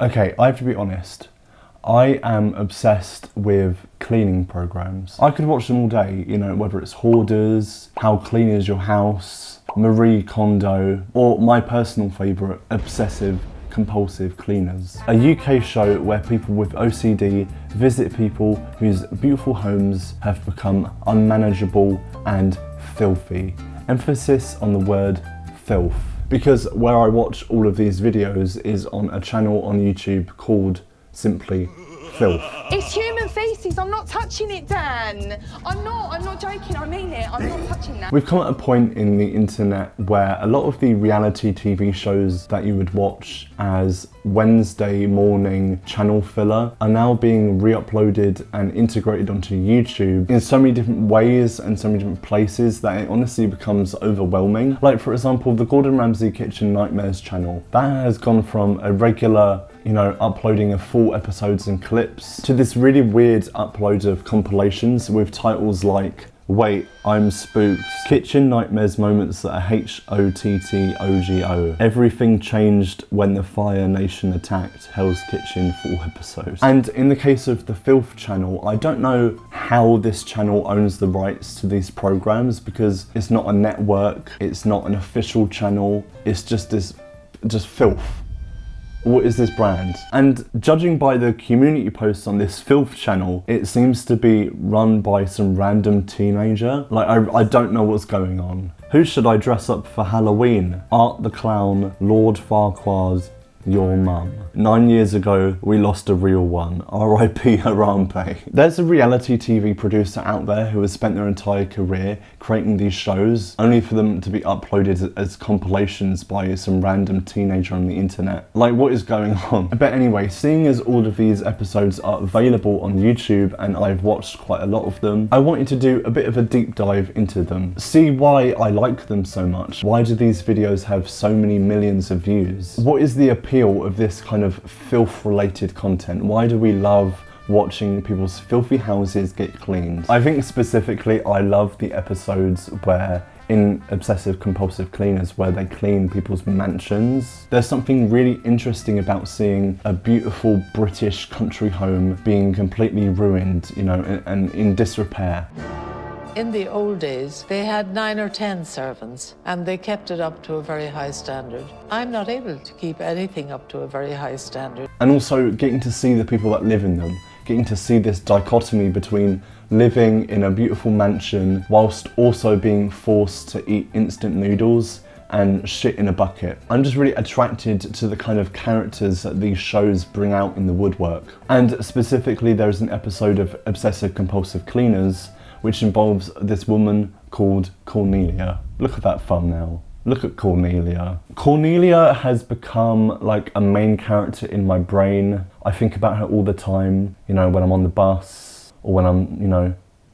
Okay, I have to be honest. I am obsessed with cleaning programs. I could watch them all day, you know, whether it's Hoarders, How Clean Is Your House, Marie Kondo, or my personal favourite, Obsessive Compulsive Cleaners. A UK show where people with OCD visit people whose beautiful homes have become unmanageable and filthy. Emphasis on the word filth. Because where I watch all of these videos is on a channel on YouTube called simply filth. It's human feces, I'm not touching it, Dan. I'm not joking, I mean it, I'm not touching that. We've come at a point in the internet where a lot of the reality TV shows that you would watch as Wednesday morning channel filler are now being re-uploaded and integrated onto YouTube in so many different ways and so many different places that it honestly becomes overwhelming. Like for example, the Gordon Ramsay Kitchen Nightmares channel. That has gone from a regular, you know, uploading of full episodes and clips to this really weird upload of compilations with titles like Wait, I'm Spooked, Kitchen Nightmares Moments that are HOTTOGO, Everything Changed When the Fire Nation Attacked, Hell's Kitchen full episodes. And in the case of the Filth channel, I don't know how this channel owns the rights to these programs because it's not a network, it's not an official channel, it's just filth. What is this brand? And judging by the community posts on this filth channel, it seems to be run by some random teenager. Like, I don't know what's going on. Who should I dress up for Halloween? Art the Clown, Lord Farquaad, your mum. 9 years ago, we lost a real one. R.I.P. Harambe. There's a reality TV producer out there who has spent their entire career creating these shows, only for them to be uploaded as compilations by some random teenager on the internet. Like, what is going on? But anyway, seeing as all of these episodes are available on YouTube and I've watched quite a lot of them, I wanted to do a bit of a deep dive into them. See why I like them so much. Why do these videos have so many millions of views? What is the appeal of this kind of filth-related content? Why do we love watching people's filthy houses get cleaned? I think specifically I love the episodes where in Obsessive Compulsive Cleaners where they clean people's mansions. There's something really interesting about seeing a beautiful British country home being completely ruined, you know, and in disrepair. In the old days, they had 9 or 10 servants, and they kept it up to a very high standard. I'm not able to keep anything up to a very high standard. And also getting to see the people that live in them, getting to see this dichotomy between living in a beautiful mansion whilst also being forced to eat instant noodles and shit in a bucket. I'm just really attracted to the kind of characters that these shows bring out in the woodwork. And specifically, there's an episode of Obsessive Compulsive Cleaners which involves this woman called Cornelia. Look at that thumbnail. Look at Cornelia. Cornelia has become like a main character in my brain. I think about her all the time, you know, when I'm on the bus or when I'm, you know,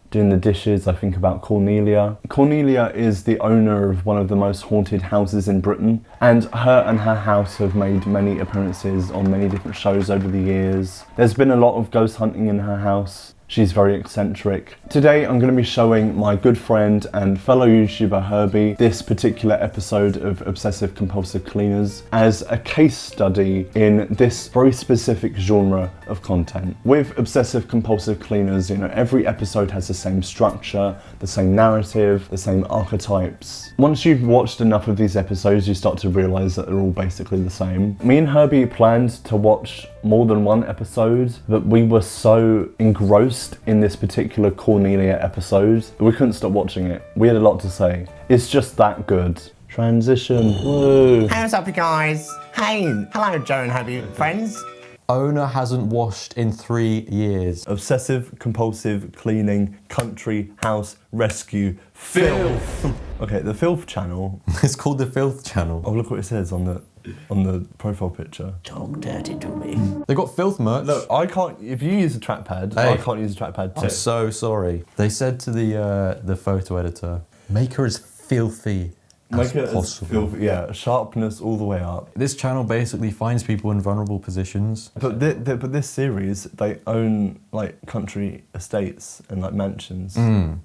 doing the dishes, I think about Cornelia. Cornelia is the owner of one of the most haunted houses in Britain, and her house have made many appearances on many different shows over the years. There's been a lot of ghost hunting in her house. She's very eccentric. Today I'm going to be showing my good friend and fellow YouTuber Herbie this particular episode of Obsessive Compulsive Cleaners as a case study in this very specific genre of content. With Obsessive Compulsive Cleaners, you know, every episode has the same structure, the same narrative, the same archetypes. Once you've watched enough of these episodes, you start to realise that they're all basically the same. Me and Herbie planned to watch more than one episode, but we were so engrossed in this particular Cornelia episode that we couldn't stop watching it. We had a lot to say. It's just that good. Transition. Woo. Hey, what's up, you guys? Hey, hello, Joe and Herbie friends. Owner hasn't washed in 3 years. Obsessive Compulsive Cleaning Country House Rescue Filth. Okay, the Filth channel. It's called the Filth channel. Oh, look what it says on the profile picture. Talk dirty to me. They got filth merch. Look, I can't, if you use a trackpad, Hey. I can't use a trackpad too. I'm so sorry. They said to the photo editor, make her as filthy as possible. Yeah, sharpness all the way up. This channel basically finds people in vulnerable positions. But this series, they own like country estates and like mansions.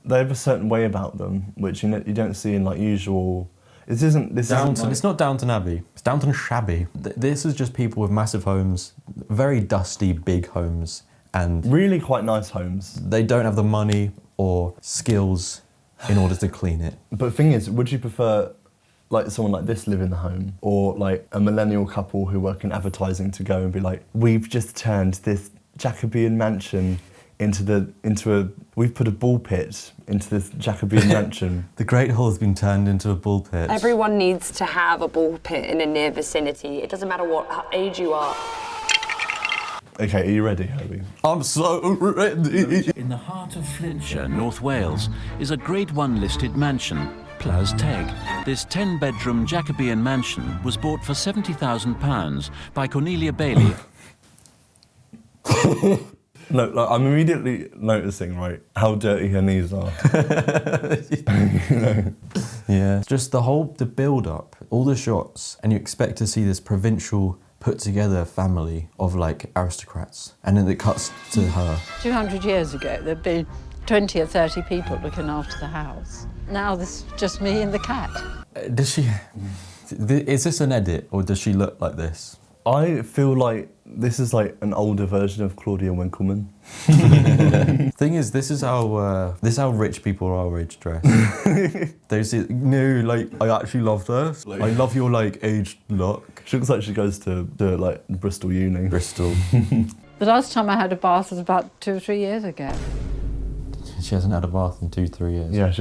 They have a certain way about them, which you don't see in like usual This isn't Downton. It's not Downton Abbey. It's Downton Shabby. This is just people with massive homes, very dusty, big homes, and really quite nice homes. They don't have the money or skills in order to clean it. But the thing is, would you prefer like someone like this live in the home, or like a millennial couple who work in advertising to go and be like, we've just turned this Jacobean mansion we've put a ball pit into this Jacobean mansion. The Great Hall has been turned into a ball pit. Everyone needs to have a ball pit in a near vicinity. It doesn't matter what age you are. Okay, are you ready, Herbie? I'm so ready. In the heart of Flintshire, North Wales, is a Grade 1 listed mansion, Plas Teg. This 10-bedroom Jacobean mansion was bought for £70,000 by Cornelia Bailey. No, like, I'm immediately noticing, right, how dirty her knees are. Yeah, just the build-up, all the shots, and you expect to see this provincial, put-together family of, like, aristocrats, and then it cuts to her. 200 years ago, there'd been 20 or 30 people looking after the house. Now there's just me and the cat. Does she... Is this an edit, or does she look like this? I feel like this is like an older version of Claudia Winkleman. Thing is, this is how rich people our age dress. They say, no, like, I actually love this. Like, I love your, like, aged look. She looks like she goes to like Bristol Uni. Bristol. The last time I had a bath was about 2 or 3 years ago. She hasn't had a bath in 2-3 years. Yeah,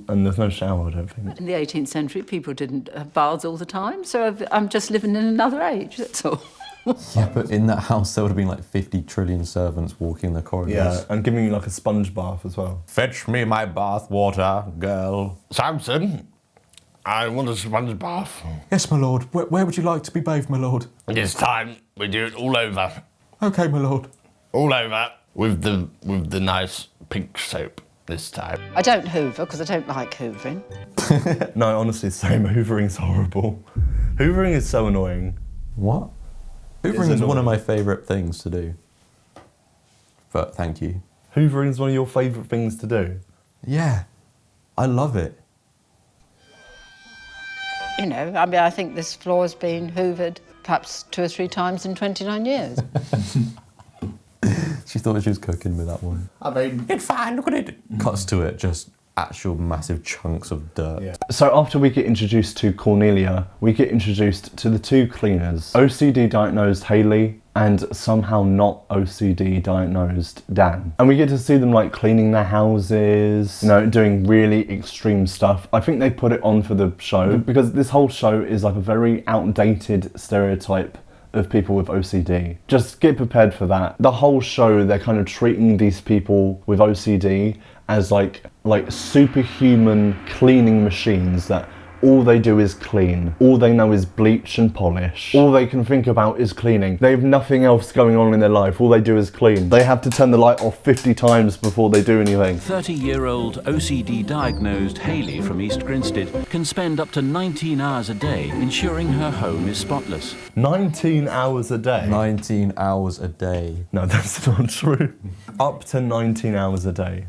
and there's no shower, I don't think. In the 18th century, people didn't have baths all the time, so I'm just living in another age, that's all. Yeah, but in that house there would have been like 50 trillion servants walking the corridors. Yeah, and giving you like a sponge bath as well. Fetch me my bath water, girl. Samson, I want a sponge bath. Yes, my lord. Where would you like to be bathed, my lord? This time we do it all over. Okay, my lord. All over with the nice pink soap this time. I don't hoover because I don't like hoovering. No, honestly, same. Hoovering's horrible. Hoovering is so annoying. What? Hoovering is one of my favourite things to do. But thank you. Hoovering is one of your favourite things to do? Yeah. I love it. You know, I mean, I think this floor's been hoovered perhaps 2 or 3 times in 29 years. She thought she was cooking with that one. I mean, it's fine, look at it. Cuts to it, just actual massive chunks of dirt. Yeah. So after we get introduced to Cornelia, we get introduced to the 2 cleaners. OCD diagnosed Hayley and somehow not OCD diagnosed Dan. And we get to see them like cleaning their houses, you know, doing really extreme stuff. I think they put it on for the show because this whole show is like a very outdated stereotype of people with OCD. Just get prepared for that. The whole show, they're kind of treating these people with OCD as like superhuman cleaning machines that all they do is clean. All they know is bleach and polish. All they can think about is cleaning. They have nothing else going on in their life. All they do is clean. They have to turn the light off 50 times before they do anything. 30-year-old OCD diagnosed Hayley from East Grinstead can spend up to 19 hours a day ensuring her home is spotless. 19 hours a day? 19 hours a day. No, that's not true. Up to 19 hours a day.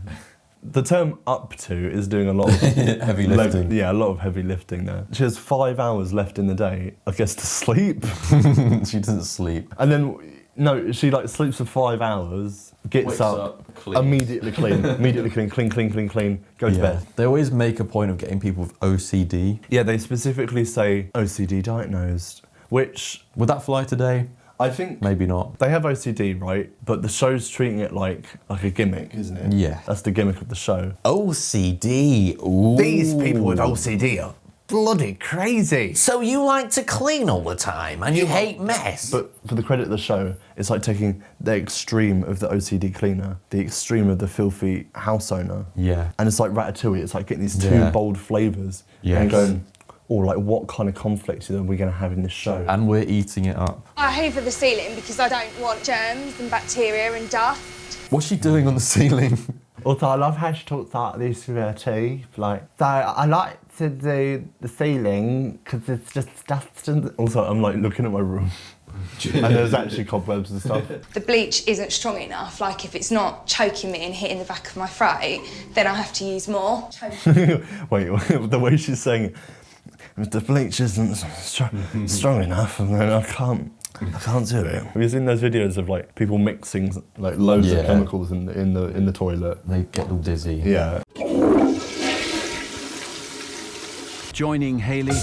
The term up to is doing a lot of heavy lifting. Yeah, a lot of heavy lifting there. She has 5 hours left in the day, I guess, to sleep. She doesn't sleep. And then, no, she like sleeps for 5 hours, gets up immediately clean, clean, go to bed. They always make a point of getting people with OCD. Yeah, they specifically say OCD diagnosed, which... Would that fly today? I think... Maybe not. They have OCD, right? But the show's treating it like a gimmick, isn't it? Yeah. That's the gimmick of the show. OCD. Ooh. These people with OCD are bloody crazy. So you like to clean all the time and you hate mess? But for the credit of the show, it's like taking the extreme of the OCD cleaner, the extreme of the filthy house owner. Yeah. And it's like Ratatouille, it's like getting these 2 bold flavours and going, oh, like what kind of conflict are we going to have in this show? And we're eating it up. I hoover the ceiling because I don't want germs and bacteria and dust. What's she doing on the ceiling? Also, I love how she talks like this with her teeth. Like, so I like to do the ceiling because it's just dust and... Also, I'm like looking at my room and there's actually cobwebs and stuff. The bleach isn't strong enough. Like, if it's not choking me and hitting the back of my throat, then I have to use more. Wait, the way she's saying it. if the bleach isn't strong enough, then I can't do it. Have you seen those videos of like people mixing like loads of chemicals in the toilet? They get all dizzy. Yeah. Joining Hayley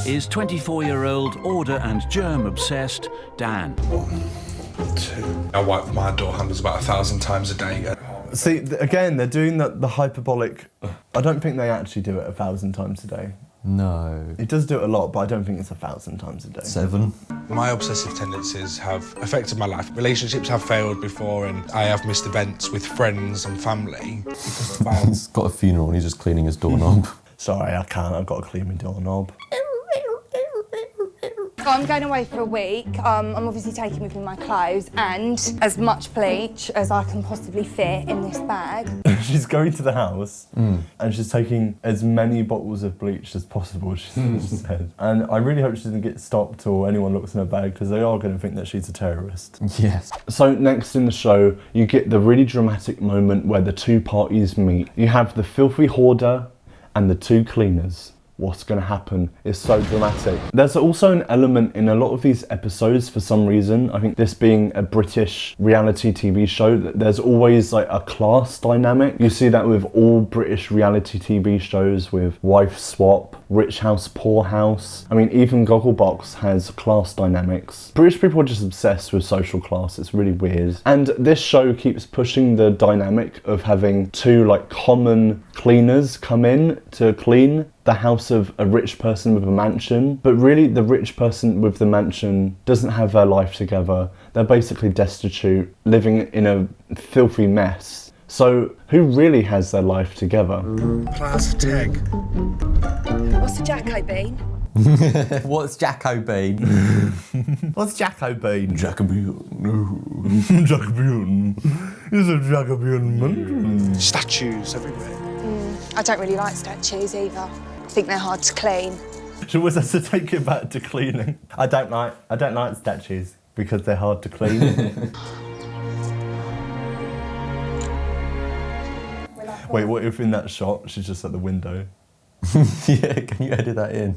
is 24-year-old order and germ-obsessed Dan. 1, 2. I wipe my door handles about 1,000 times a day. See, again, they're doing the hyperbolic. I don't think they actually do it 1,000 times a day. No. It does do it a lot, but I don't think it's 1,000 times a day. 7. My obsessive tendencies have affected my life. Relationships have failed before, and I have missed events with friends and family. He's got a funeral and he's just cleaning his doorknob. Sorry, I can't. I've got to clean my doorknob. I'm going away for a week. I'm obviously taking with me my clothes and as much bleach as I can possibly fit in this bag. She's going to the house and she's taking as many bottles of bleach as possible, she said. And I really hope she doesn't get stopped or anyone looks in her bag, because they are going to think that she's a terrorist. Yes. So next in the show, you get the really dramatic moment where the two parties meet. You have the filthy hoarder and the two cleaners. What's going to happen is so dramatic. There's also an element in a lot of these episodes for some reason. I think this being a British reality TV show, there's always like a class dynamic. You see that with all British reality TV shows, with wife swap, rich house, poor house. I mean, even Gogglebox has class dynamics. British people are just obsessed with social class. It's really weird. And this show keeps pushing the dynamic of having two like common cleaners come in to clean the house of a rich person with a mansion, but really the rich person with the mansion doesn't have their life together. They're basically destitute, living in a filthy mess. So who really has their life together? Plastic. What's a Jacko bean? What's Jacko bean? What's Jacko bean? Jacobean. No. Jacobean. It's a Jacobean. Statues everywhere. I don't really like statues either. I think they're hard to clean. She always has to take it back to cleaning. I don't like statues because they're hard to clean. Wait, what if in that shot she's just at the window? Yeah, can you edit that in?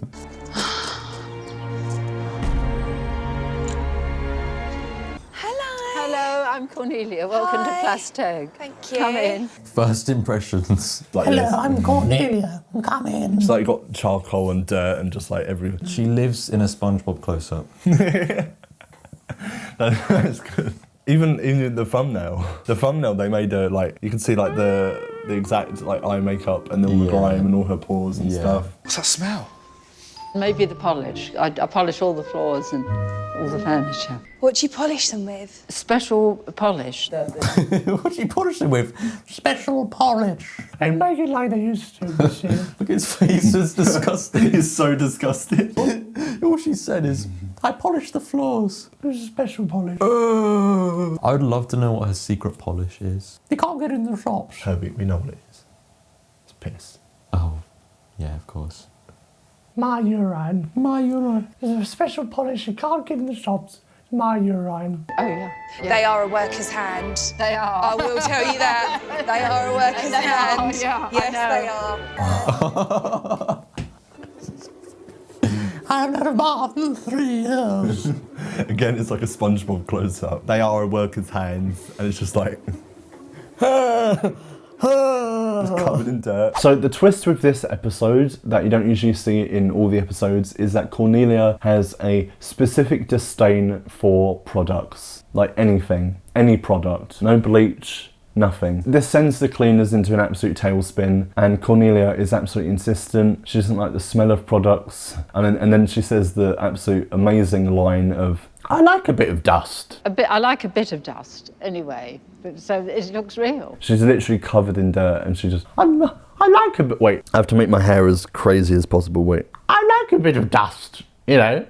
Hello, I'm Cornelia. Welcome to Plasteg. Thank you. Come in. First impressions. Like Hello, this. I'm Cornelia. Come in. It's like got charcoal and dirt and just like every... She lives in a SpongeBob close-up. That's good. Even in the thumbnail. The thumbnail they made her like, you can see like the exact like eye makeup and all the grime and all her pores and stuff. What's that smell? Maybe the polish. I polish all the floors and all the furniture. What do you polish them with? Special polish. What do you polish it with? Special polish. And make it like they used to. Look, his face is disgusting. He's so disgusted. All she said is, I polish the floors. There's a special polish. I would love to know what her secret polish is. You can't get in the shops. Herbie, we know what it is. It's piss. Oh, yeah, of course. My urine. My urine. There's a special polish you can't get in the shops. My urine. Oh, yeah. They are a worker's hand. They are. I will tell you that. They are a worker's hand. Yeah, yes, they are. I haven't had a bath in 3 years. Again, it's like a SpongeBob close-up. They are a worker's hands, and it's just like... It's covered in dirt. So the twist with this episode that you don't usually see in all the episodes is that Cornelia has a specific disdain for products. Like anything, any product. No bleach, nothing. This sends the cleaners into an absolute tailspin, and Cornelia is absolutely insistent. She doesn't like the smell of products. And then she says the absolute amazing line of, I like a bit of dust. I like a bit of dust, anyway, so it looks real. She's literally covered in dirt, and she just, I like a bit, wait. I have to make my hair as crazy as possible, wait. I like a bit of dust, you know?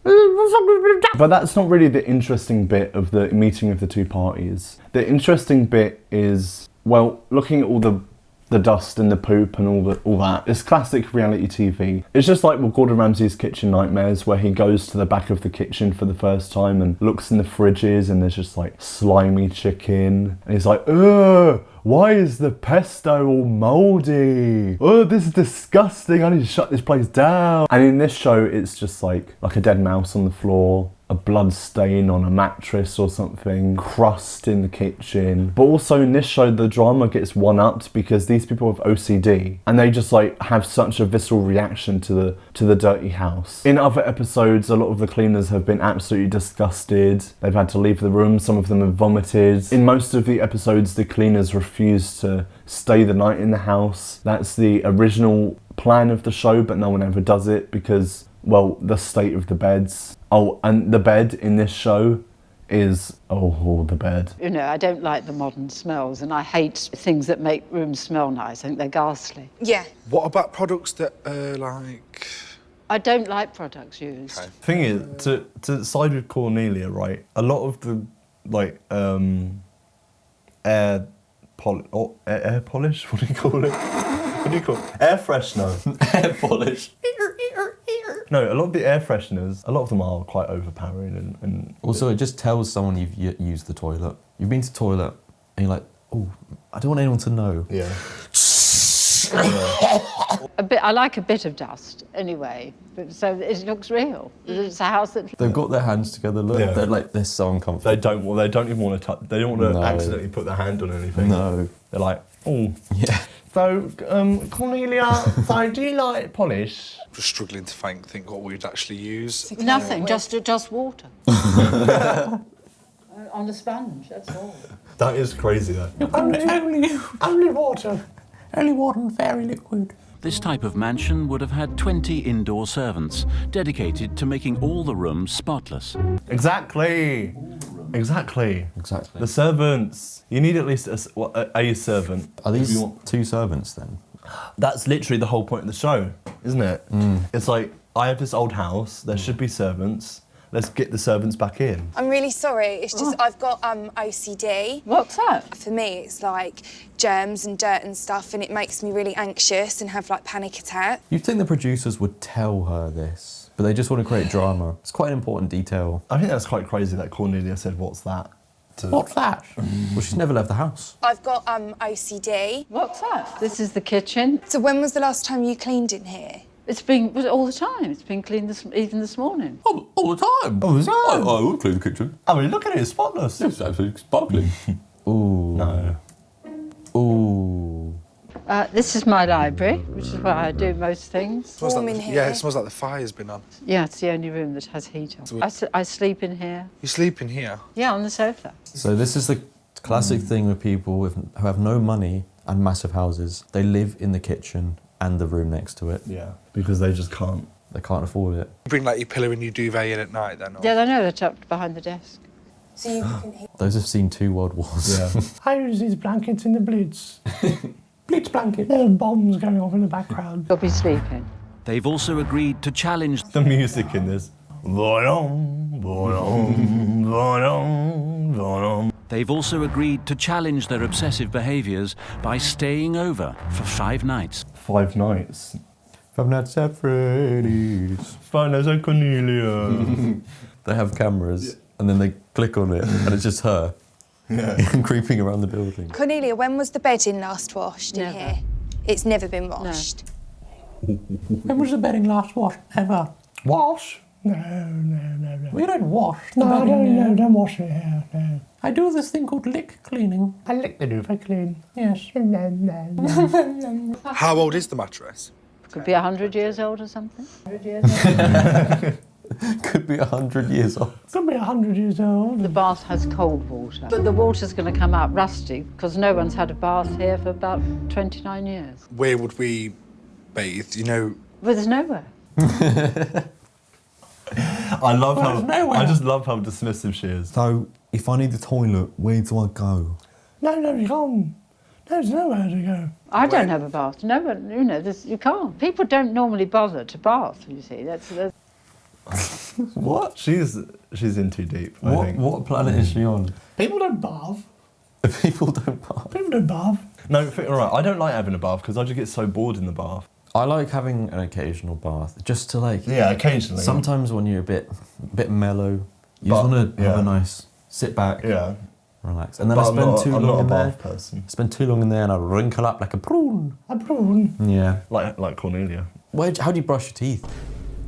But that's not really the interesting bit of the meeting of the two parties. The interesting bit is, well, looking at all the the dust and the poop and all that. It's classic reality TV. It's just like Gordon Ramsay's Kitchen Nightmares, where he goes to the back of the kitchen for the first time and looks in the fridges and there's just like slimy chicken. And he's like, ugh, why is the pesto all mouldy? Oh, this is disgusting. I need to shut this place down. And in this show, it's just like a dead mouse on the floor, a blood stain on a mattress or something, crust in the kitchen. But also in this show, the drama gets one-upped because these people have OCD and they just like have such a visceral reaction to the dirty house. In other episodes, a lot of the cleaners have been absolutely disgusted. They've had to leave the room. Some of them have vomited. In most of the episodes, the cleaners refuse to stay the night in the house. That's the original plan of the show, but no one ever does it because, well, the state of the beds. Oh, and the bed in this show is, the bed. You know, I don't like the modern smells, and I hate things that make rooms smell nice. I think they're ghastly. Yeah. What about products that are like... I don't like products used. Okay. Thing is, to side with Cornelia, right, a lot of the, like, air polish? What do you call it? What do you call it? Air freshener. Air polish. No, a lot of the air fresheners, a lot of them are quite overpowering and Also, it just tells someone you've used the toilet. You've been to the toilet and you're like, oh, I don't want anyone to know. Yeah. I like a bit of dust anyway, so it looks real. It's a house that... They've got their hands together, look. Yeah. They're so uncomfortable. They don't even want to touch, they don't want to accidentally put their hand on anything. No. They're like, oh. Yeah. So, Cornelia, so do you like polish? Just struggling to think what we'd actually use. Nothing, just water. On a sponge, that's all. That is crazy, though. Only water. Only water and fairy liquid. This type of mansion would have had 20 indoor servants, dedicated to making all the rooms spotless. Exactly. The servants. You need at least a servant. Are these two servants then? That's literally the whole point of the show, isn't it? It's like, I have this old house, there should be servants, let's get the servants back in. I'm really sorry, it's just I've got OCD. What's that? For me, it's like germs and dirt and stuff, and it makes me really anxious and have like panic attacks. You'd think the producers would tell her this, but they just want to create drama. It's quite an important detail. I think that's quite crazy that Cornelia said, what's that? What's that? Well, she's never left the house. I've got OCD. What's that? This is the kitchen. So when was the last time you cleaned in here? It's been all the time. It's been cleaned even this morning. All the time? All the time? I would clean the kitchen. I mean, look at it, it's spotless. It's absolutely sparkling. Ooh. No. Ooh. This is my library, which is where I do most things. Warm in here. Yeah, it smells like the fire's been on. Yeah, it's the only room that has heat on. I sleep in here. You sleep in here? Yeah, on the sofa. So this is the classic thing with people who have no money and massive houses. They live in the kitchen and the room next to it. Yeah, because they just can't. They can't afford it. You bring like your pillow and your duvet in at night then? Or? Yeah, I know, they're tucked behind the desk. So you can hear. Those have seen 2 world wars. Yeah. I use these blankets in the Blitz. Blitz blanket. There's bombs going off in the background. You'll be sleeping. They've also agreed to challenge The music in this. They've also agreed to challenge their obsessive behaviours by staying over for 5 nights. 5 nights. 5 nights at Freddy's. 5 nights at Cornelia. They have cameras and then they click on it and it's just her creeping around the building. Cornelia, when was the bedding last washed in here? It's never been washed. When was the bedding last washed? Ever. Wash? No. We don't wash the bedding. No, don't wash it here, no. I do this thing called lick cleaning. I lick the duvet clean. Yes. How old is the mattress? Could be 100 years old or something. 100 years old. Could be 100 years old. Could be 100 years old. The bath has cold water, but the water's going to come out rusty because no one's had a bath here for about 29 years. Where would we bathe? You know... Well, there's nowhere. I just love how dismissive she is. So, if I need the toilet, where do I go? No, you can't. There's nowhere to go. I don't have a bath. No one, you know, you can't. People don't normally bother to bath, you see. That's What? She's in too deep, I think. What planet is she on? People don't bath. People don't bath. People don't bath. No, alright, I don't like having a bath because I just get so bored in the bath. I like having an occasional bath, just to like... Yeah, occasionally. Sometimes when you're a bit mellow, you just want to have a nice sit back, relax. And then I spend too long in there. I'm not a bath person. Spend too long in there and I wrinkle up like a prune. A prune? Yeah. Like Cornelia. How do you brush your teeth?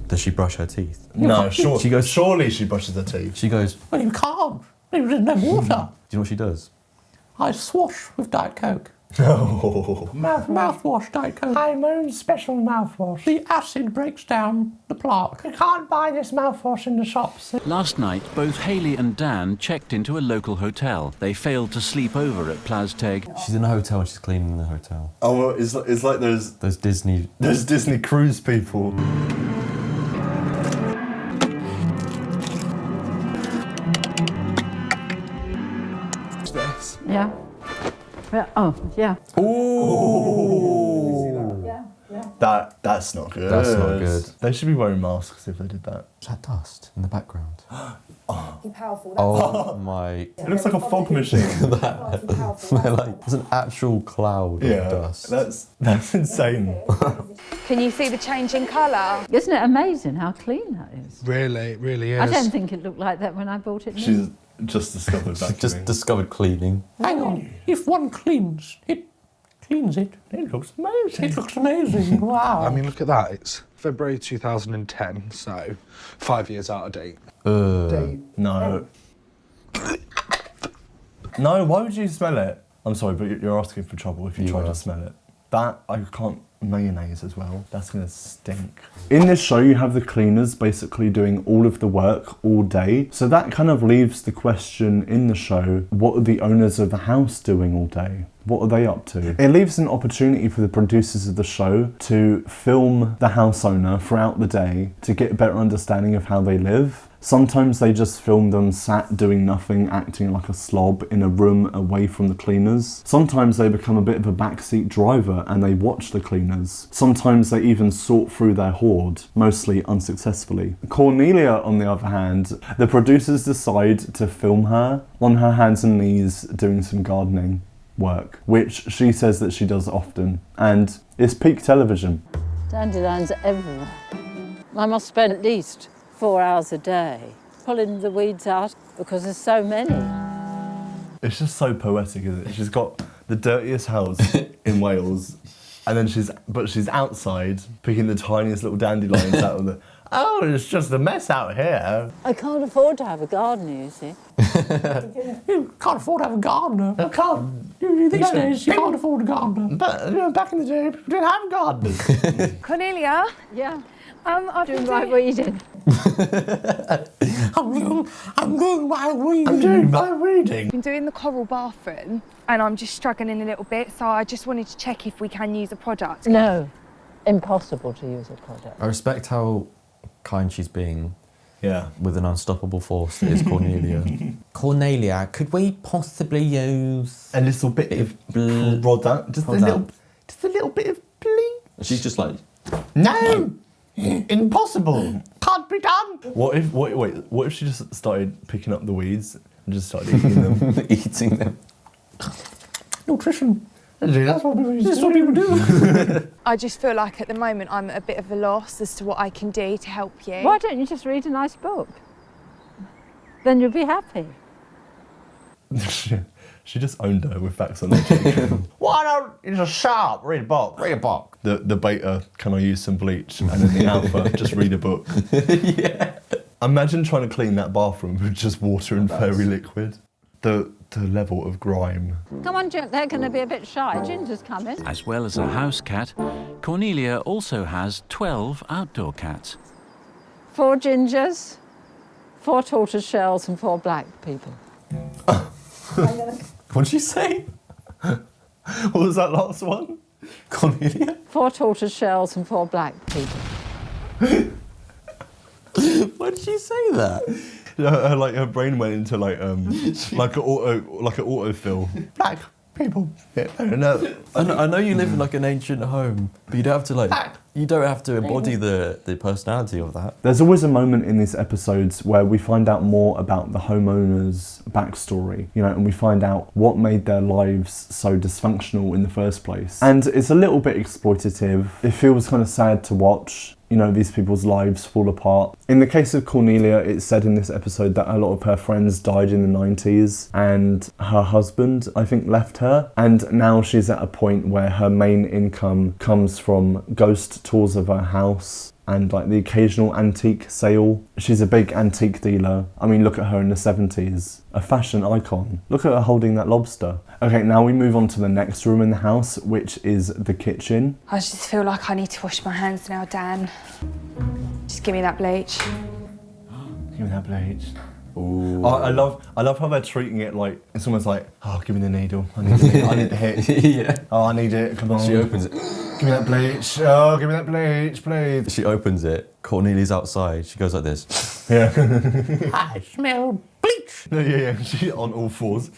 Does she brush her teeth? No, surely she brushes her teeth. She goes, well, you can't. There's no water. Do you know what she does? I swash with Diet Coke. Oh. Mouthwash, Diet Coke. My own special mouthwash. The acid breaks down the plaque. You can't buy this mouthwash in the shops. Last night, both Hayley and Dan checked into a local hotel. They failed to sleep over at Plas Teg. She's in a hotel and she's cleaning the hotel. Oh, well, it's like those Disney... Those Disney cruise people. Yeah. Oh, yeah. Ooh. That's not good. That's not good. They should be wearing masks if they did that. Is that dust in the background? Powerful. Oh my... It looks like a fog machine. There's an actual cloud of dust. That's insane. Can you see the change in colour? Isn't it amazing how clean that is? Really, it really is. I don't think it looked like that when I bought it. She's just discovered vacuuming. Just discovered cleaning. Hang on. If one cleans, it cleans it. It looks amazing. It looks amazing. Wow. I mean, look at that. It's February 2010, so 5 years out of date. No. No, why would you smell it? I'm sorry, but you're asking for trouble if you try to smell it. That, I can't... Mayonnaise as well. That's gonna stink. In this show, you have the cleaners basically doing all of the work all day. So that kind of leaves the question in the show, what are the owners of the house doing all day? What are they up to? It leaves an opportunity for the producers of the show to film the house owner throughout the day to get a better understanding of how they live. Sometimes they just film them sat doing nothing, acting like a slob in a room away from the cleaners. Sometimes they become a bit of a backseat driver and they watch the cleaners. Sometimes they even sort through their hoard, mostly unsuccessfully. Cornelia, on the other hand, the producers decide to film her on her hands and knees doing some gardening work, which she says that she does often, and it's peak television. Dandelions are everywhere. I must spend at least 4 hours a day pulling the weeds out because there's so many. It's just so poetic, isn't it? She's got the dirtiest house in Wales, and then she's outside picking the tiniest little dandelions out of the... Oh, it's just a mess out here. I can't afford to have a gardener, you see. You can't afford to have a gardener. You can't. These days, you can't afford a gardener. But back in the day, people didn't have gardeners. Cornelia? Yeah. I've Doing been my reading. I'm doing my reading. I'm doing my reading. I've been doing the coral bathroom and I'm just struggling a little bit, so I just wanted to check if we can use a product. No, impossible to use a product. I respect how kind she's being. Yeah. With an unstoppable force that is Cornelia. Cornelia, could we possibly use a little bit of product? Just a little bit of bleach. She's just like, no, impossible. Can't be done. What if she just started picking up the weeds and just started eating them? Eating them. Nutrition. That's what people do. I just feel like at the moment I'm at a bit of a loss as to what I can do to help you. Why don't you just read a nice book? Then you'll be happy. She just owned her with facts on her. Why don't you just shut up, read a book? Read a book. The beta, can I use some bleach? And then the alpha, just read a book. Yeah. Imagine trying to clean that bathroom with just water and fairy liquid. The level of grime. Come on, Jim, they're going to be a bit shy. Ginger's coming. As well as a house cat, Cornelia also has 12 outdoor cats. 4 gingers, 4 tortoise shells and 4 black people. What did you say? What was that last one? Cornelia? 4 tortoise shells and 4 black people. Why did she say that? Her brain went into like an autofill. Black people. Yeah, I don't know. I know you live in like an ancient home, but you'd have to like You don't have to embody the personality of that. There's always a moment in these episodes where we find out more about the homeowners' backstory, you know, and we find out what made their lives so dysfunctional in the first place. And it's a little bit exploitative. It feels kind of sad to watch, you know, these people's lives fall apart. In the case of Cornelia, it's said in this episode that a lot of her friends died in the 90s and her husband, I think, left her. And now she's at a point where her main income comes from ghost tours of her house and like the occasional antique sale. She's a big antique dealer. I mean, look at her in the 70s, a fashion icon. Look at her holding that lobster. Okay, now we move on to the next room in the house, which is the kitchen. I just feel like I need to wash my hands now, Dan. Just give me that bleach. Give me that bleach. Ooh. I love how they're treating it like, it's almost like, oh, give me the needle. I need the hit. Yeah. Oh, I need it, come on. She opens it. Give me that bleach. Oh, give me that bleach, please. She opens it. Cornelia's outside. She goes like this. Yeah. I smell bleach. No, yeah. She's on all fours.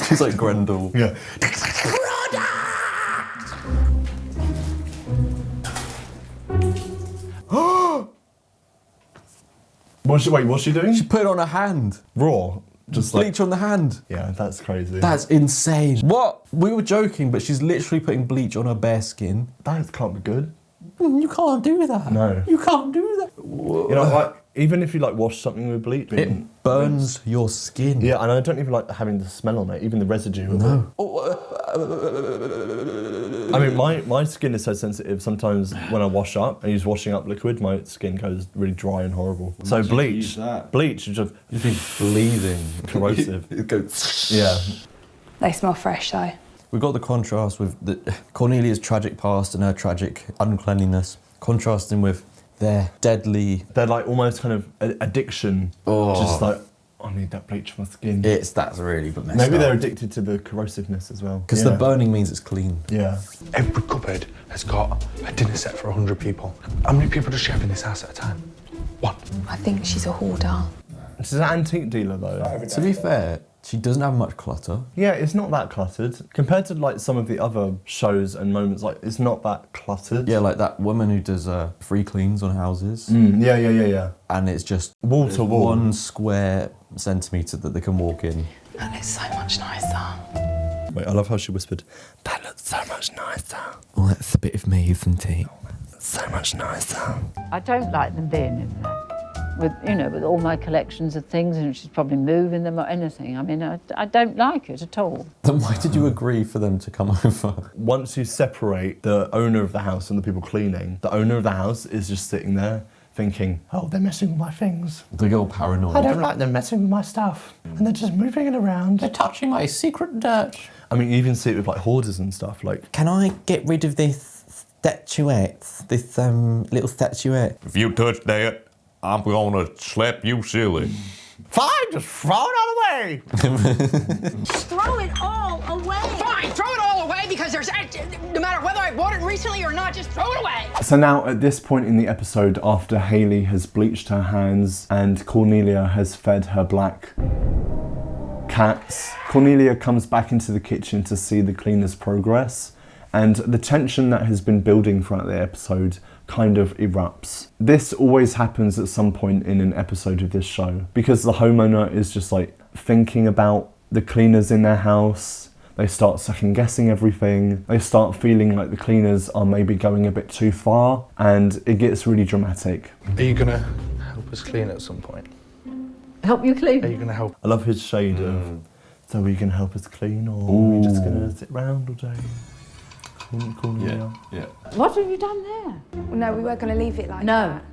She's like Grendel. Yeah. What's she doing? She put it on her hand. Raw? Just bleach on the hand. Yeah, that's crazy. That's insane. What? We were joking, but she's literally putting bleach on her bare skin. That can't be good. You can't do that. No. You can't do that. You know, like, even if you like wash something with bleach, it burns your skin. Yeah, and I don't even like having the smell on it, even the residue of it. I mean, my skin is so sensitive. Sometimes when I wash up and use washing up liquid, my skin goes really dry and horrible. So bleach is just you'd be bleeding, corrosive. It goes. Yeah. They smell fresh though. We've got the contrast with Cornelia's tragic past and her tragic uncleanliness, contrasting with their deadly... They're like almost kind of addiction. Oh. Just like, I need that bleach for my skin. That's really messed up. Maybe they're addicted to the corrosiveness as well. Because the burning means it's clean. Yeah. Every cupboard has got a dinner set for 100 people. How many people does she have in this house at a time? One. I think she's a hoarder. She's an antique dealer though. To be fair, she doesn't have much clutter. Yeah, it's not that cluttered. Compared to like some of the other shows and moments, like it's not that cluttered. Yeah, like that woman who does free cleans on houses. Yeah. And it's just wall to wall. 1 square centimetre that they can walk in. That looks so much nicer. Wait, I love how she whispered, that looks so much nicer. Well, that's a bit of me, isn't it? So much nicer. I don't like them being in there. With all my collections of things, and she's probably moving them or anything. I mean, I don't like it at all. Then why did you agree for them to come over? Once you separate the owner of the house and the people cleaning, the owner of the house is just sitting there thinking, oh, they're messing with my things. They go paranoid. I don't like them messing with my stuff. And they're just moving it around. They're touching my secret dirt. I mean, you even see it with like hoarders and stuff. Like, can I get rid of this statuette? This little statuette? If you touch that, I'm gonna slap you silly. Fine, just throw it all away. Throw it all away. Fine, throw it all away because there's no matter whether I bought it recently or not, just throw it away. So now at this point in the episode, after Hayley has bleached her hands and Cornelia has fed her black cats, Cornelia comes back into the kitchen to see the cleaner's progress, and the tension that has been building throughout the episode kind of erupts. This always happens at some point in an episode of this show because the homeowner is just like thinking about the cleaners in their house. They start second guessing everything. They start feeling like the cleaners are maybe going a bit too far, and it gets really dramatic. Are you gonna help us clean at some point? Help you clean? Are you gonna help? I love his shade of, so are you gonna help us clean or are we just gonna sit round all day? Yeah. What have you done there? No, we were going to leave it like that.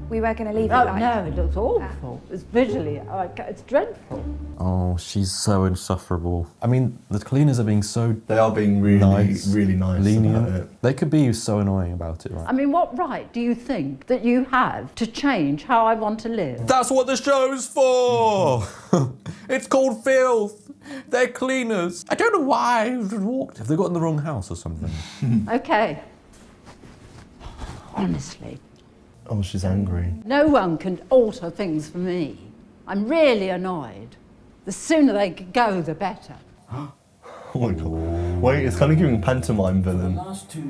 We were going to leave it like that. No, it looks awful. It's visually, it's dreadful. Oh, she's so insufferable. I mean, the cleaners are being so... They are being really nice lenient. about it. They could be so annoying about it, right? I mean, what right do you think that you have to change how I want to live? That's what the show's for! It's called Filth. They're cleaners. I don't know why I walked. Have they got in the wrong house or something? Okay. Honestly. Oh, she's angry. No one can alter things for me. I'm really annoyed. The sooner they go, the better. Oh my god. Wait, it's kind of giving pantomime villain,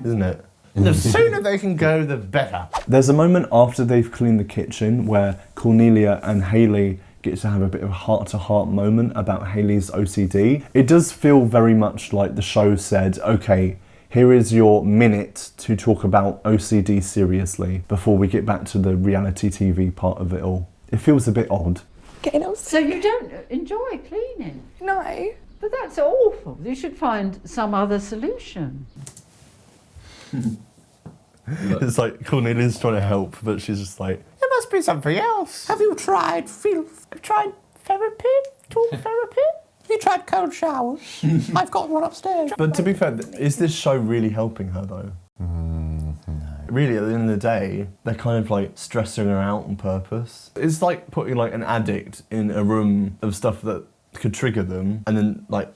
isn't it? The sooner they can go, the better. There's a moment after they've cleaned the kitchen where Cornelia and Hayley get to have a bit of a heart-to-heart moment about Hayley's OCD. It does feel very much like the show said, okay, here is your minute to talk about OCD seriously before we get back to the reality TV part of it all. It feels a bit odd. So you don't enjoy cleaning? No. But that's awful. You should find some other solution. It's like Cornelia's trying to help, but she's just like, There must be something else. Have you tried filth? Have you tried therapy? Talk therapy? Have you tried cold showers? I've got one upstairs. But to be fair, is this show really helping her though? No. Really, at the end of the day, they're kind of like stressing her out on purpose. It's like putting like an addict in a room of stuff that could trigger them and then like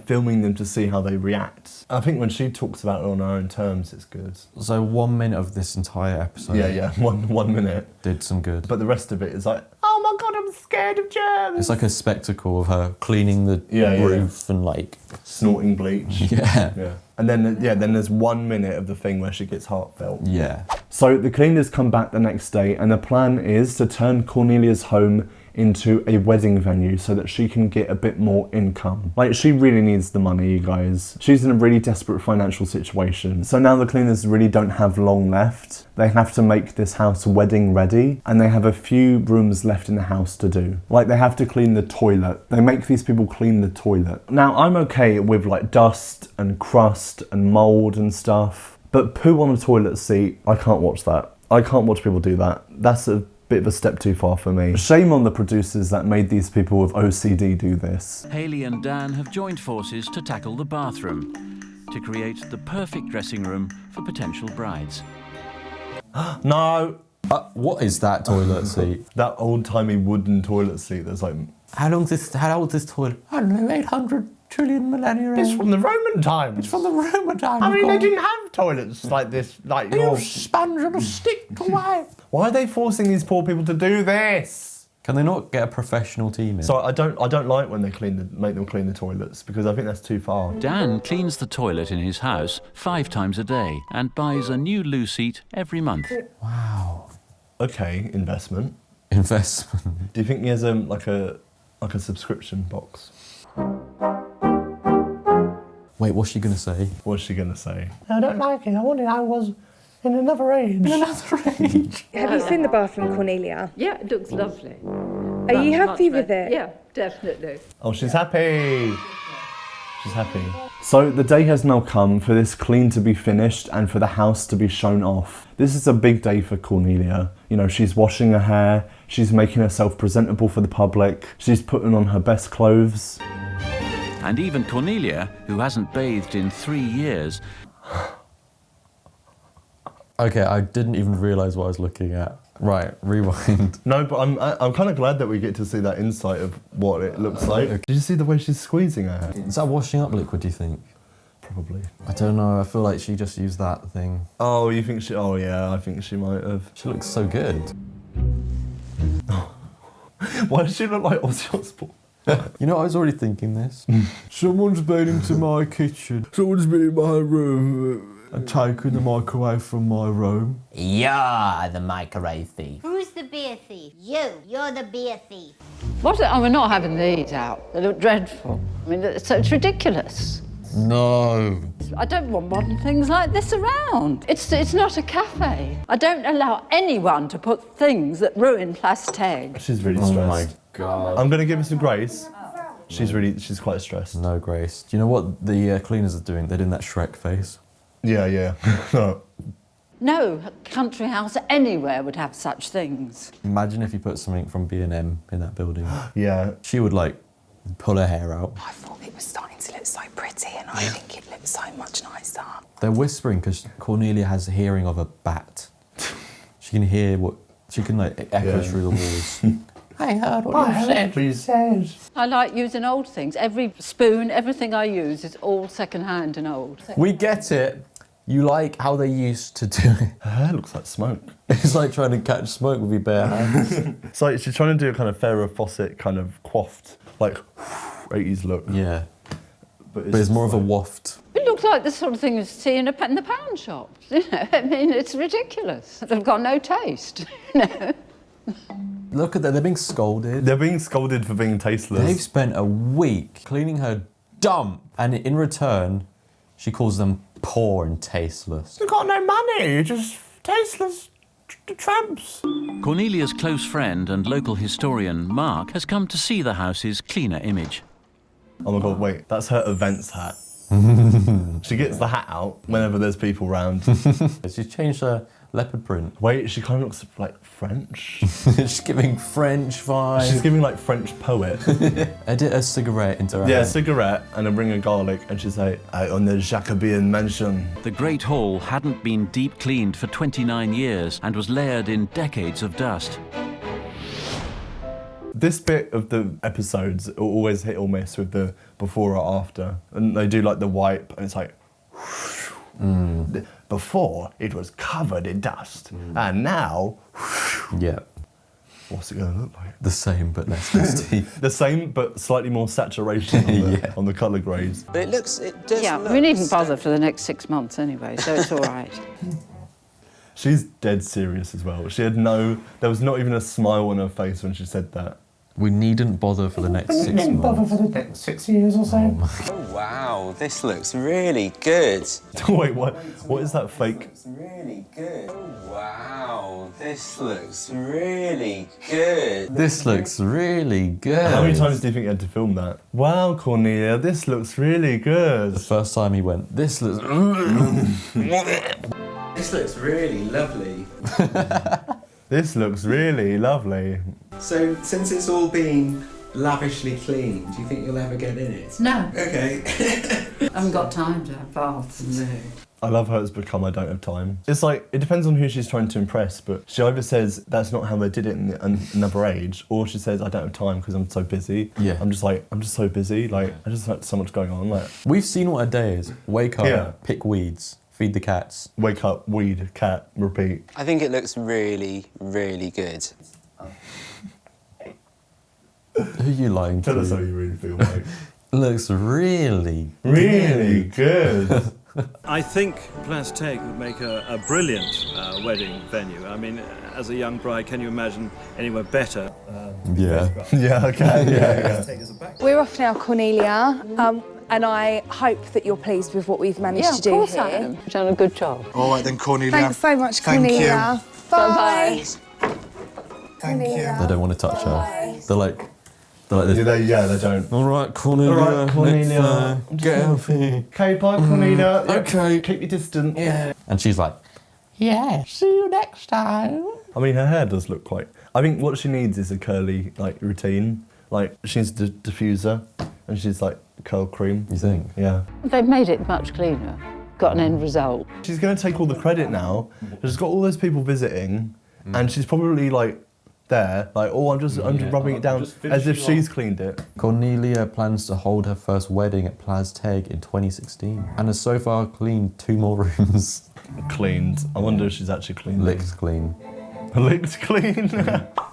filming them to see how they react. I think when she talks about it on her own terms, it's good. So 1 minute of this entire episode. Yeah, one minute. Did some good. But the rest of it is like, Oh my god, I'm scared of germs. It's like a spectacle of her cleaning the roof and like snorting bleach. Yeah. And then then there's 1 minute of the thing where she gets heartfelt. Yeah. So the cleaners come back the next day and the plan is to turn Cornelia's home into a wedding venue so that she can get a bit more income. Like, she really needs the money, you guys. She's in a really desperate financial situation. So now the cleaners really don't have long left. They have to make this house wedding ready and they have a few rooms left in the house to do. Like, they have to clean the toilet. They make these people clean the toilet. Now, I'm okay with like dust and crust and mold and stuff, but poo on a toilet seat, I can't watch that. I can't watch people do that. That's a bit of a step too far for me. Shame on the producers that made these people with OCD do this. Hayley and Dan have joined forces to tackle the bathroom, to create the perfect dressing room for potential brides. No! What is that toilet seat? That old-timey wooden toilet seat that's like... How old is this toilet? I don't know, 800 trillion millennia old. It's from the Roman times. It's from the Roman times. I mean, they didn't have toilets like this, like They yours. use sponge and a stick to wipe. Why are they forcing these poor people to do this? Can they not get a professional team in? So I don't like when they make them clean the toilets because I think that's too far. Dan cleans the toilet in his house 5 times a day and buys a new loo seat every month. Wow. Okay, investment. Investment. Do you think he has like a subscription box? Wait, what's she gonna say? What's she gonna say? I don't like it. I wanted I was in another age. In another age. Have you seen the bathroom, Cornelia? Yeah, it looks lovely. Are you happy with it? Yeah, definitely. Oh, she's happy. She's happy. So the day has now come for this clean to be finished and for the house to be shown off. This is a big day for Cornelia. You know, she's washing her hair, she's making herself presentable for the public, she's putting on her best clothes. And even Cornelia, who hasn't bathed in 3 years. Okay, I didn't even realise what I was looking at. Right, rewind. No, but I'm kind of glad that we get to see that insight of what it looks like. Did you see the way she's squeezing her hair? Is that washing up liquid, do you think? Probably. I don't know, I feel like she just used that thing. Oh, you think she... Oh, yeah, I think she might have. She looks so good. Why does she look like Ozzy Osbourne? You know, I was already thinking this. Someone's been into my kitchen. Someone's been in my room and taken the microwave from my room. You're the microwave thief. Who's the beer thief? You're the beer thief. What? Oh, we're not having these out. They look dreadful. I mean, it's ridiculous. No. I don't want modern things like this around. It's not a cafe. I don't allow anyone to put things that ruin Plasteg. She's really stressed. Oh my God. I'm going to give her some grace. She's quite stressed. No grace. Do you know what the cleaners are doing? They're doing that Shrek face. Yeah. No country house anywhere would have such things. Imagine if you put something from B&M in that building. Yeah. She would like pull her hair out. I thought it was starting to look so pretty and I think it looks so much nicer. They're whispering because Cornelia has the hearing of a bat. She can hear what... She can like echo through the walls. I heard what you said. Please. I like using old things. Every spoon, everything I use is all second-hand and old. We get it. You like how they used to do it. Her hair looks like smoke. It's like trying to catch smoke with your bare hands. It's like she's trying to do a kind of Farrah Fawcett kind of coiffed, like 80s look. Yeah. But it's more of a waft. It looks looks like the sort of thing you see in the pound shops. You know, I mean, it's ridiculous. They've got no taste. You know. Look at that, they're being scolded. They're being scolded for being tasteless. They've spent a week cleaning her dump, and in return, she calls them poor and tasteless. You've got no money, you're just tasteless tramps. Cornelia's close friend and local historian, Mark, has come to see the house's cleaner image. Oh my God, wait, that's her events hat. She gets the hat out whenever there's people around. She's changed her leopard print. Wait, she kind of looks like French. She's giving French vibes. She's giving like French poet. Edit a cigarette into her Yeah, hand. a cigarette and a ring of garlic, and she's like, on the Jacobean mansion. The Great Hall hadn't been deep cleaned for 29 years and was layered in decades of dust. This bit of the episodes always hit or miss with the before or after. And they do like the wipe, and it's like, before it was covered in dust, and now, yeah. What's it going to look like? The same, but less dusty. The same, but slightly more saturation on the colour grades. But it does look... we needn't bother for the next 6 months anyway, so it's all right. She's dead serious as well. There was not even a smile on her face when she said that. We needn't bother for the next 6 months. Needn't bother for the next 6 years or so. Oh, wow, this looks really good. Wait, what is that fake? This looks really good. Oh, wow, this looks really good. This looks really good. How many times do you think you had to film that? Wow, Cornelia, this looks really good. The first time he went, this looks... This looks really lovely. This looks really lovely. So, since it's all been lavishly cleaned, do you think you'll ever get in it? No. Okay. I haven't got time to have baths. No. I love how it's become I don't have time. It's like, it depends on who she's trying to impress, but she either says that's not how they did it in another age, or she says I don't have time because I'm so busy. Yeah. I'm just so busy, like, I just have so much going on. Like, we've seen what a day is. Wake up, pick weeds, feed the cats. Wake up, weed, cat, repeat. I think it looks really, really good. Who are you lying to? Tell us how you really feel, mate. Looks really, really good. I think Place Teg would make a brilliant wedding venue. I mean, as a young bride, can you imagine anywhere better? Yeah. Yeah, okay, yeah. We're off now, Cornelia, and I hope that you're pleased with what we've managed to do here. Yeah, of course I am. You've done a good job. All right then, Cornelia. Thanks so much, Thank Cornelia. you. Bye. Thank you. They don't want to touch her. They're like this. Yeah, they don't. All right, Cornelia. All right, Cornelia. Get healthy. Okay, bye, Cornelia. Okay. Keep your distance. Yeah. And she's like, Yeah, see you next time. I mean, her hair does look quite... I think what she needs is a curly, like, routine. Like, she needs a diffuser, and she's, like, curl cream. You think? Yeah. They've made it much cleaner. Got an end result. She's going to take all the credit now. She's got all those people visiting, and she's probably, like, there, like, oh, I'm just rubbing it down as if she's cleaned it. Cornelia plans to hold her first wedding at Place Teg in 2016 and has so far cleaned 2 more rooms. Cleaned. I wonder if she's actually cleaned. Licked clean. Licked clean.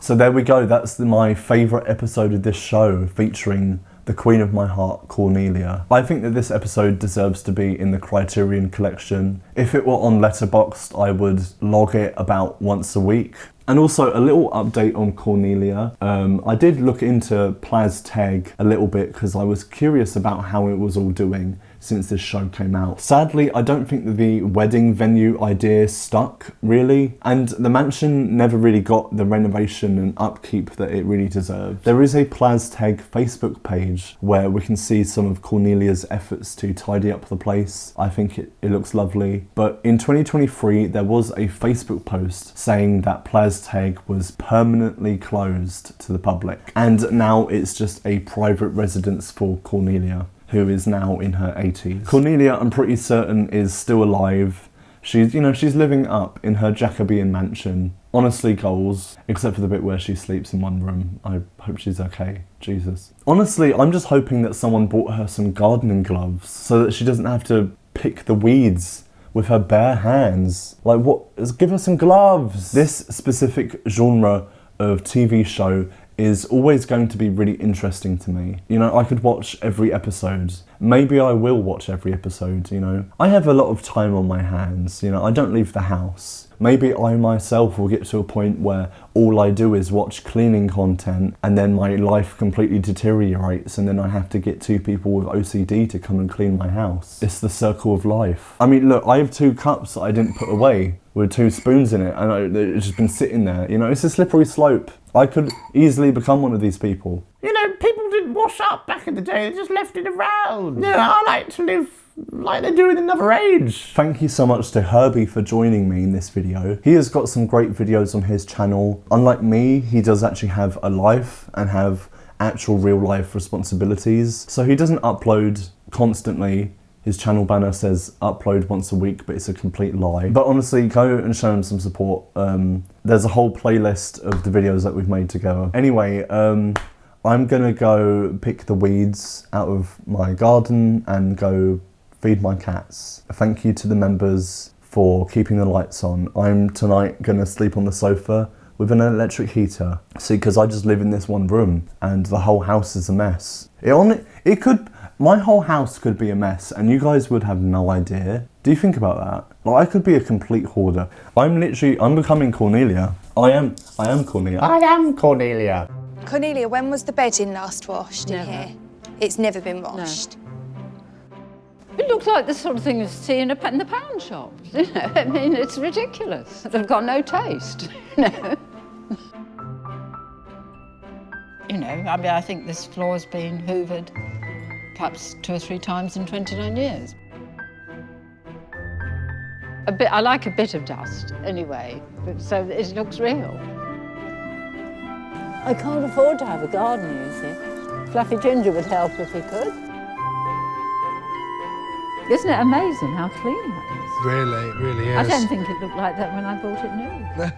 So there we go. That's my favourite episode of this show, featuring the queen of my heart, Cornelia. I think that this episode deserves to be in the Criterion collection. If it were on Letterboxd, I would log it about once a week. And also a little update on Cornelia. I did look into Place Teg a little bit because I was curious about how it was all doing since this show came out. Sadly, I don't think that the wedding venue idea stuck, really, and the mansion never really got the renovation and upkeep that it really deserved. There is a Place Teg Facebook page where we can see some of Cornelia's efforts to tidy up the place. I think it looks lovely. But in 2023, there was a Facebook post saying that Place Teg was permanently closed to the public, and now it's just a private residence for Cornelia, who is now in her 80s. Cornelia, I'm pretty certain, is still alive. She's living up in her Jacobean mansion. Honestly, goals, except for the bit where she sleeps in one room. I hope she's okay. Jesus. Honestly, I'm just hoping that someone bought her some gardening gloves so that she doesn't have to pick the weeds with her bare hands. Like, what? Give her some gloves. This specific genre of TV show is always going to be really interesting to me. You know, I could watch every episode. Maybe I will watch every episode, you know. I have a lot of time on my hands, you know, I don't leave the house. Maybe I myself will get to a point where all I do is watch cleaning content and then my life completely deteriorates and then I have to get 2 people with OCD to come and clean my house. It's the circle of life. I mean, look, I have 2 cups that I didn't put away with 2 spoons in it and it's just been sitting there. You know, it's a slippery slope. I could easily become one of these people. You know, people didn't wash up back in the day, they just left it around. Yeah, I like to live like they do in another age. Thank you so much to Herbie for joining me in this video. He has got some great videos on his channel. Unlike me, he does actually have a life and have actual real life responsibilities. So he doesn't upload constantly. His channel banner says upload once a week, but it's a complete lie. But honestly, go and show him some support. There's a whole playlist of the videos that we've made together. Anyway, I'm gonna go pick the weeds out of my garden and go feed my cats. Thank you to the members for keeping the lights on. I'm tonight gonna sleep on the sofa with an electric heater. See, because I just live in this one room and the whole house is a mess. My whole house could be a mess and you guys would have no idea. Do you think about that? Like, I could be a complete hoarder. I'm becoming Cornelia. I am Cornelia. I am Cornelia. Cornelia, when was the bedding last washed in here? It's never been washed. No. It looks like the sort of thing you see in the pound shops, you know. I mean, it's ridiculous. They've got no taste, you know. You know, I mean, I think this floor's been hoovered perhaps 2 or 3 times in 29 years. I like a bit of dust, anyway, so it looks real. I can't afford to have a garden, you see. Fluffy Ginger would help if he could. Isn't it amazing how clean that is? Really, it really is. I don't think it looked like that when I bought it new.